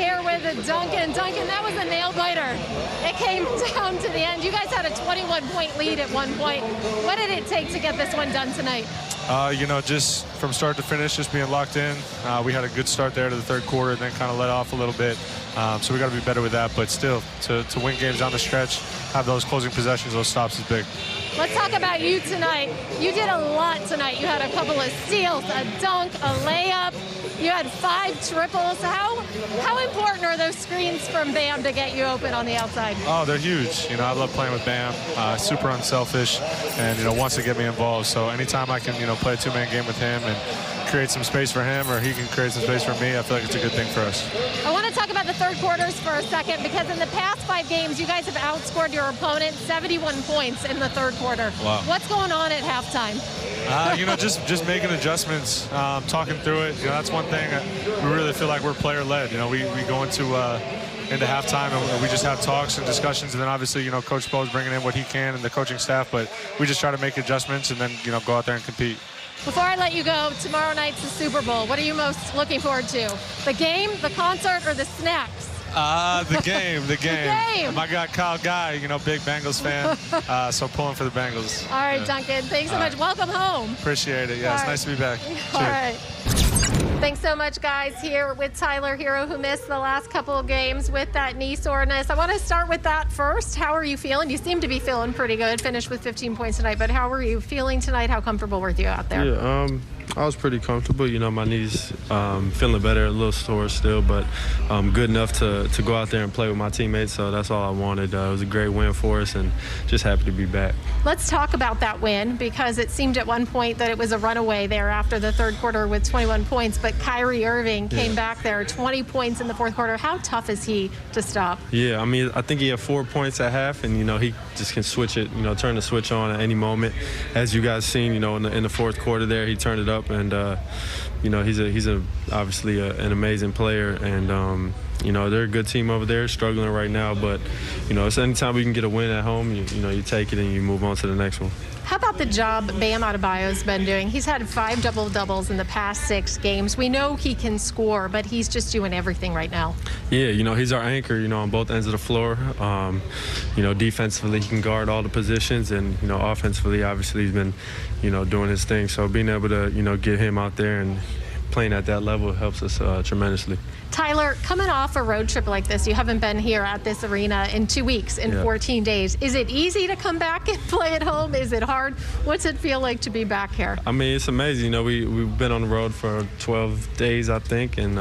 here with Duncan. Duncan, that was a nail-biter. It came down to the end. You guys had a 21-point lead at one point. What did it take to get this one done tonight? You know, just from start to finish, just being locked in. We had a good start there to the third quarter, then kind of let off a little bit. So we got to be better with that. But still, to win games down the stretch, have those closing possessions, those stops is big. Let's talk about you tonight. You did a lot tonight. You had a couple of steals, a dunk, a layup. You had 5 triples. How important are those screens from Bam to get you open on the outside? Oh, they're huge. You know, I love playing with Bam. Super unselfish, and you know, wants to get me involved. So anytime I can, you know, play a two-man game with him and create some space for him, or he can create some space for me, I feel like it's a good thing for us. I want to talk about the third quarters for a second, because in the past 5 games, you guys have outscored your opponent 71 points in the third quarter. Wow. What's going on at halftime? You know, just making adjustments, talking through it. You know, that's one thing. We really feel like we're player-led. You know, we go into halftime and we just have talks and discussions, and then obviously, you know, Coach Bo's bringing in what he can and the coaching staff, but we just try to make adjustments and then, you know, go out there and compete. Before I let you go, tomorrow night's the Super Bowl. What are you most looking forward to? The game, the concert, or the snacks? The game. The game. My guy Kyle Guy, you know, big Bengals fan, so pulling for the Bengals. All right, yeah. Duncan, thanks so much. Welcome home. Appreciate it. Yeah, it's nice to be back. All right. Thanks so much, guys. Here with Tyler Hero, who missed the last couple of games with that knee soreness. I want to start with that first. How are you feeling? You seem to be feeling pretty good. Finished with 15 points tonight, but how are you feeling tonight? How comfortable were you out there? Yeah, I was pretty comfortable. You know, my knees feeling better, a little sore still, but good enough to go out there and play with my teammates, so that's all I wanted. It was a great win for us, and just happy to be back. Let's talk about that win, because it seemed at one point that it was a runaway there after the third quarter with 21 points, but Kyrie Irving came back there, 20 points in the fourth quarter. How tough is he to stop? Yeah, I mean, I think he had 4 points at half, and, you know, he just can switch it, you know, turn the switch on at any moment. As you guys seen, you know, in the fourth quarter there, he turned it up. And you know, he's obviously an amazing player, and you know, they're a good team over there, struggling right now, but you know, it's anytime we can get a win at home, you know, you take it and you move on to the next one. How about the job Bam Adebayo's been doing? He's had 5 double-doubles in the past 6 games. We know he can score, but he's just doing everything right now. Yeah, you know, he's our anchor, you know, on both ends of the floor. You know, defensively, he can guard all the positions, and, you know, offensively, obviously, he's been, you know, doing his thing. So being able to, you know, get him out there and playing at that level helps us tremendously. Tyler, coming off a road trip like this, you haven't been here at this arena in 2 weeks, in 14 days. Is it easy to come back and play at home? Is it hard? What's it feel like to be back here? I mean, it's amazing. You know, we've been on the road for 12 days, I think, and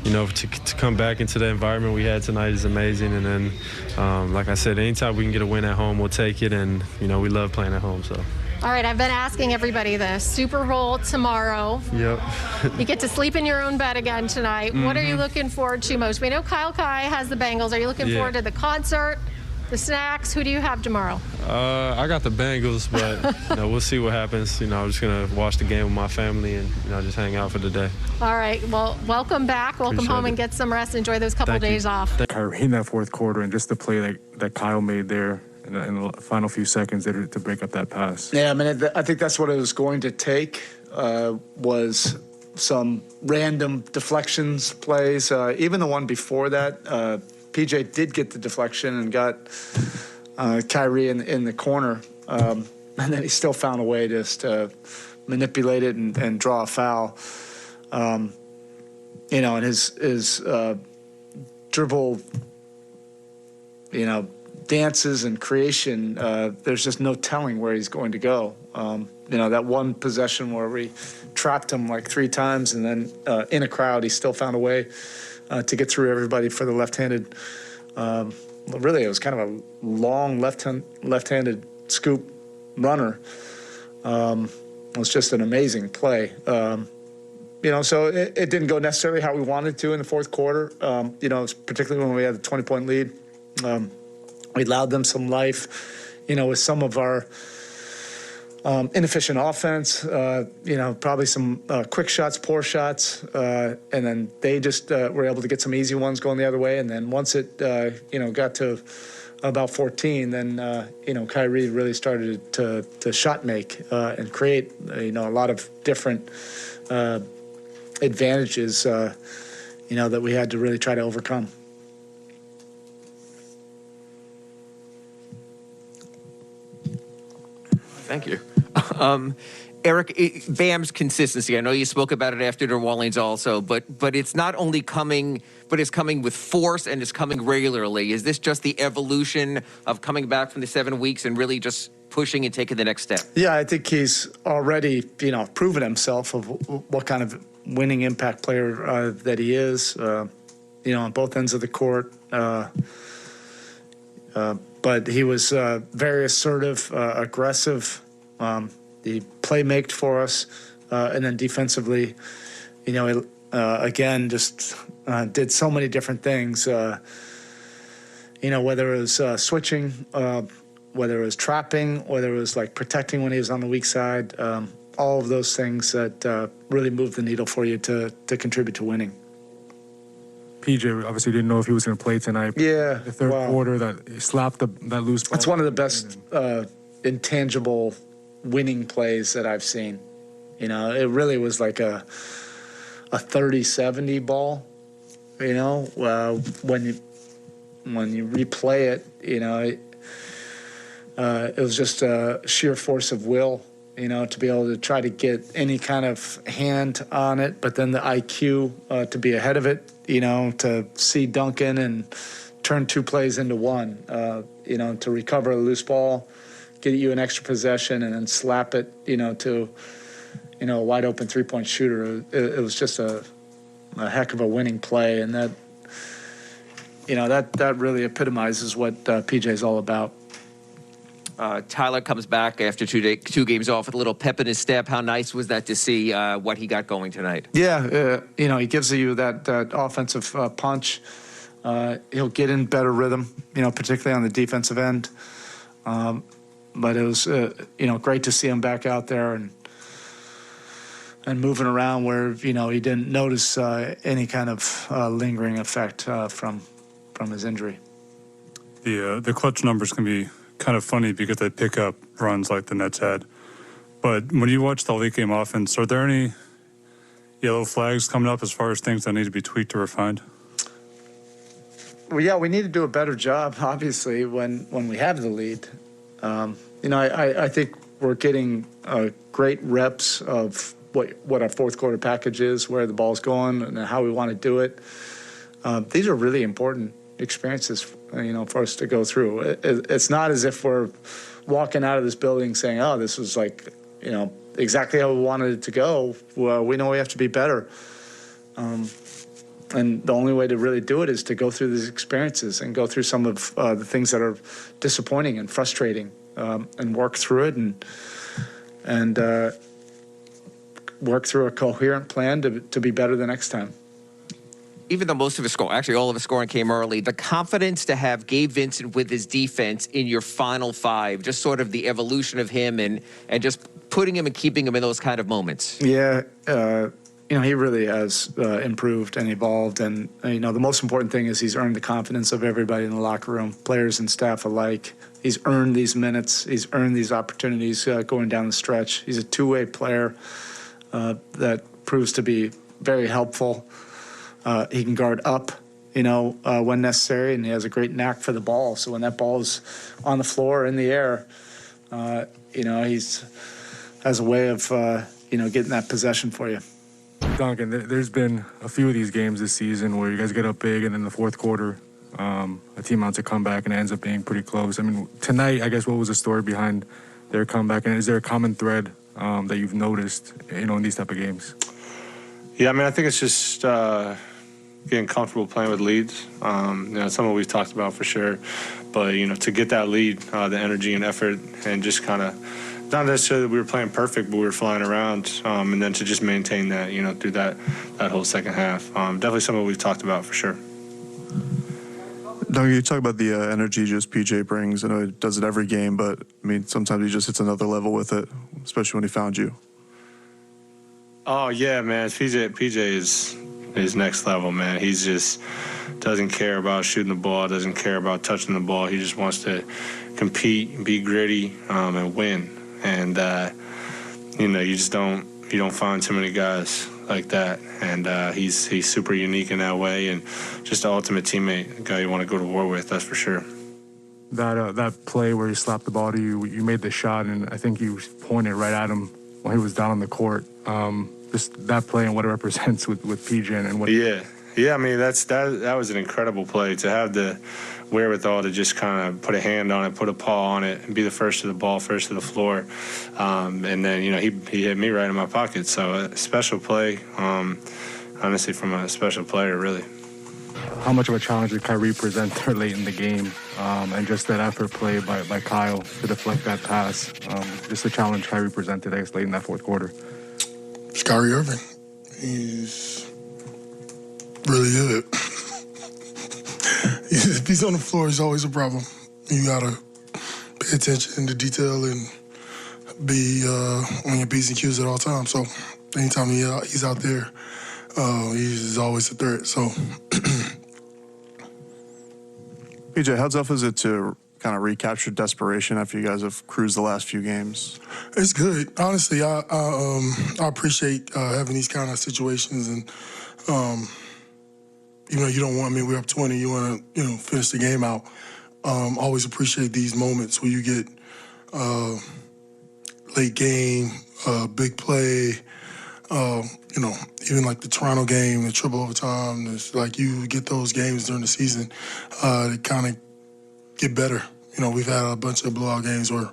you know, to come back into the environment we had tonight is amazing. And then, like I said, anytime we can get a win at home, we'll take it. And, you know, we love playing at home, so. All right, I've been asking everybody this. Super Bowl tomorrow. Yep. You get to sleep in your own bed again tonight. What are you looking forward to most? We know Kyle Kai has the Bengals. Are you looking forward to the concert, the snacks? Who do you have tomorrow? I got the Bengals, but you know, we'll see what happens. You know, I'm just going to watch the game with my family and, you know, just hang out for the day. All right. Well, welcome back. Welcome home and get some rest. Enjoy those couple days off. Kyrie in that fourth quarter, and just the play that Kyle made there in the final few seconds to break up that pass. Yeah, I mean, I think that's what it was going to take, was some random deflections plays. Even the one before that, PJ did get the deflection and got Kyrie in the corner, and then he still found a way just to manipulate it and draw a foul. You know, and his dribble, you know, dances and creation, there's just no telling where he's going to go. You know, that one possession where we trapped him like 3 times, and then in a crowd, he still found a way to get through everybody for the left-handed. Really, it was kind of a long left-handed scoop runner. It was just an amazing play. You know, so it didn't go necessarily how we wanted to in the fourth quarter. You know, particularly when we had a 20-point lead. We allowed them some life, you know, with some of our inefficient offense, you know, probably some quick shots, poor shots, and then they just were able to get some easy ones going the other way. And then once it, you know, got to about 14, then, you know, Kyrie really started to shot make and create, you know, a lot of different advantages, that we had to really try to overcome. Thank you. Eric, Bam's consistency. I know you spoke about it after New Orleans also, but it's not only coming, but it's coming with force and it's coming regularly. Is this just the evolution of coming back from the 7 weeks and really just pushing and taking the next step? Yeah, I think he's already, proven himself of what kind of winning impact player that he is, on both ends of the court. But he was very assertive, aggressive. He playmaked for us, and then defensively, again, just did so many different things. Whether it was switching, whether it was trapping, whether it was like protecting when he was on the weak side, all of those things that really moved the needle for you to contribute to winning. PJ obviously didn't know if he was going to play tonight. Yeah, the third quarter that he slapped that loose ball. It's one of the best intangible winning plays that I've seen. It really was like a 30-70 ball. When you replay it, it was just a sheer force of will. To be able to try to get any kind of hand on it, but then the IQ to be ahead of it, to see Duncan and turn two plays into one, to recover a loose ball, get you an extra possession, and then slap it, to, a wide open three-point shooter. It was just a heck of a winning play, and that really epitomizes what PJ's all about. Tyler comes back after 2 games off with a little pep in his step. How nice was that to see what he got going tonight? Yeah, he gives you that offensive punch. He'll get in better rhythm, particularly on the defensive end. But it was, great to see him back out there and moving around where, he didn't notice any kind of lingering effect from his injury. The clutch numbers can be kind of funny because they pick up runs like the Nets had. But when you watch the late game offense, are there any yellow flags coming up as far as things that need to be tweaked or refined? Well, yeah, we need to do a better job, obviously, when we have the lead. I think we're getting great reps of what our fourth quarter package is, where the ball's going, and how we want to do it. These are really important experiences, for us to go through. It's not as if we're walking out of this building saying, "Oh, this was like, exactly how we wanted it to go." Well, we know we have to be better, and the only way to really do it is to go through these experiences and go through some of the things that are disappointing and frustrating, and work through it and work through a coherent plan to be better the next time. Even though most of his scoring, actually all of his scoring came early, the confidence to have Gabe Vincent with his defense in your final 5, just sort of the evolution of him and just putting him and keeping him in those kind of moments. Yeah, he really has improved and evolved. And, the most important thing is he's earned the confidence of everybody in the locker room, players and staff alike. He's earned these minutes. He's earned these opportunities going down the stretch. He's a two-way player that proves to be very helpful. He can guard up, when necessary, and he has a great knack for the ball. So when that ball is on the floor or in the air, he's has a way of, getting that possession for you. Duncan, there's been a few of these games this season where you guys get up big, and in the fourth quarter, a team mounts a comeback and it ends up being pretty close. I mean, tonight, I guess, what was the story behind their comeback, and is there a common thread that you've noticed, in these type of games? Yeah, I think it's just getting comfortable playing with leads. Some of we've talked about for sure. But, to get that lead, the energy and effort, and just kind of, not necessarily that we were playing perfect, but we were flying around, and then to just maintain that, through that whole second half. Definitely something we've talked about for sure. Doug, you talk about the energy just PJ brings. I know he does it every game, but, sometimes he just hits another level with it, especially when he found you. Oh, yeah, man. PJ is next level, man. He's just doesn't care about shooting the ball, doesn't care about touching the ball. He just wants to compete, be gritty, and win. And, you don't find too many guys like that, and he's super unique in that way, and just the ultimate teammate, a guy you want to go to war with, that's for sure. That play where he slapped the ball to you, you made the shot, and I think you pointed right at him when he was down on the court. Just that play and what it represents with PJ and what. Yeah. I mean, that was an incredible play to have the wherewithal to just kind of put a hand on it, put a paw on it, and be the first to the ball, first to the floor. And then he hit me right in my pocket. So a special play, honestly, from a special player, really. How much of a challenge did Kyrie present there late in the game, and just that effort play by Kyle to deflect that pass? Just the challenge Kyrie presented, I guess, late in that fourth quarter. It's Kyrie Irving. He's really good. If he's on the floor, he's always a problem. You gotta pay attention to detail and be on your P's and Q's at all times. So anytime he's out there, he's always a threat. So. PJ, how tough is it to kind of recapture desperation after you guys have cruised the last few games? It's good. Honestly, I appreciate having these kind of situations, and you don't want. I mean, we're up 20. You want to finish the game out. Always appreciate these moments where you get late game, big play. Even like the Toronto game, the triple overtime. It's like you get those games during the season to kind of get better. We've had a bunch of blowout games where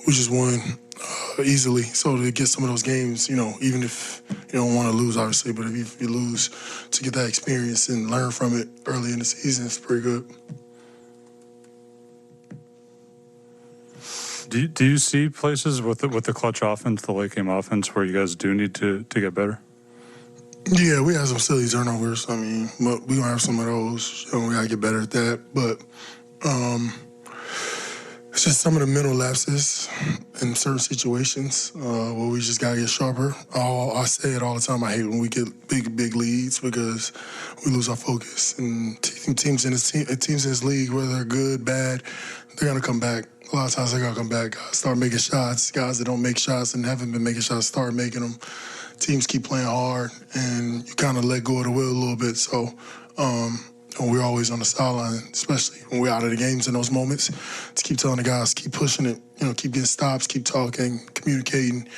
we just won easily. So to get some of those games, even if you don't want to lose, obviously, but if you lose, to get that experience and learn from it early in the season, it's pretty good. Do you see places with the clutch offense, the late game offense, where you guys do need to get better? Yeah, we have some silly turnovers. I mean, but we gonna have some of those. We gotta get better at that. But it's just some of the mental lapses in certain situations where we just gotta get sharper. I say it all the time. I hate when we get big leads because we lose our focus. And teams in this league, whether they're good, bad, they're gonna come back. A lot of times they're gonna come back. Guys start making shots. Guys that don't make shots and haven't been making shots start making them. Teams keep playing hard, and you kind of let go of the wheel a little bit. So we're always on the sideline, especially when we're out of the games in those moments, to keep telling the guys, keep pushing it, keep getting stops, keep talking, communicating,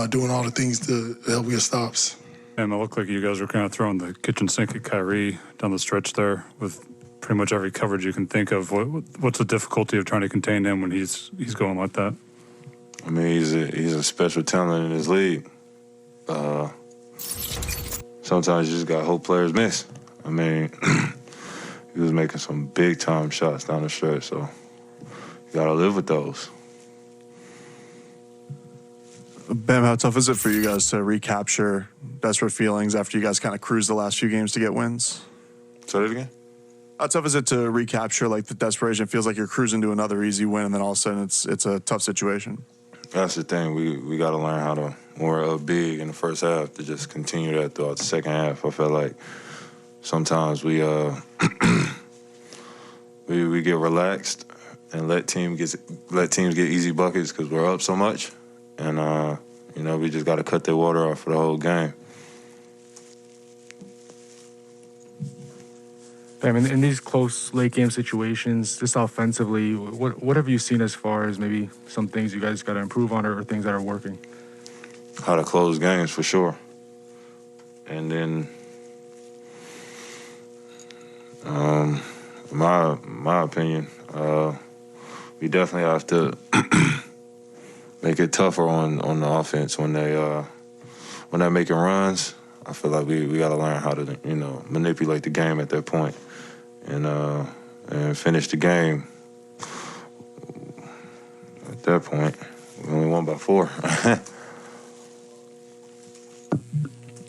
doing all the things to help get stops. And it looked like you guys were kind of throwing the kitchen sink at Kyrie down the stretch there with pretty much every coverage you can think of. What's the difficulty of trying to contain him when he's going like that? I mean, he's a special talent in his league. Sometimes you just got to hope players miss. I mean, he was making some big-time shots down the stretch, so you got to live with those. Bam, how tough is it for you guys to recapture desperate feelings after you guys kind of cruised the last few games to get wins? Say that again? How tough is it to recapture like the desperation? It feels like you're cruising to another easy win, and then all of a sudden it's a tough situation. That's the thing. We got to learn how to, when we're up big in the first half, to just continue that throughout the second half. I felt like sometimes we get relaxed and let teams get easy buckets because we're up so much, and we just got to cut their water off for the whole game. I mean, in these close late game situations, just offensively, what have you seen as far as maybe some things you guys got to improve on or things that are working? How to close games for sure, and then my opinion, we definitely have to make it tougher on the offense when they're making runs. I feel like we got to learn how to manipulate the game at that point. And finish the game. At that point, we only won by 4.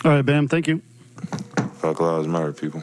All right, Bam, thank you. Black Lives Matter, people.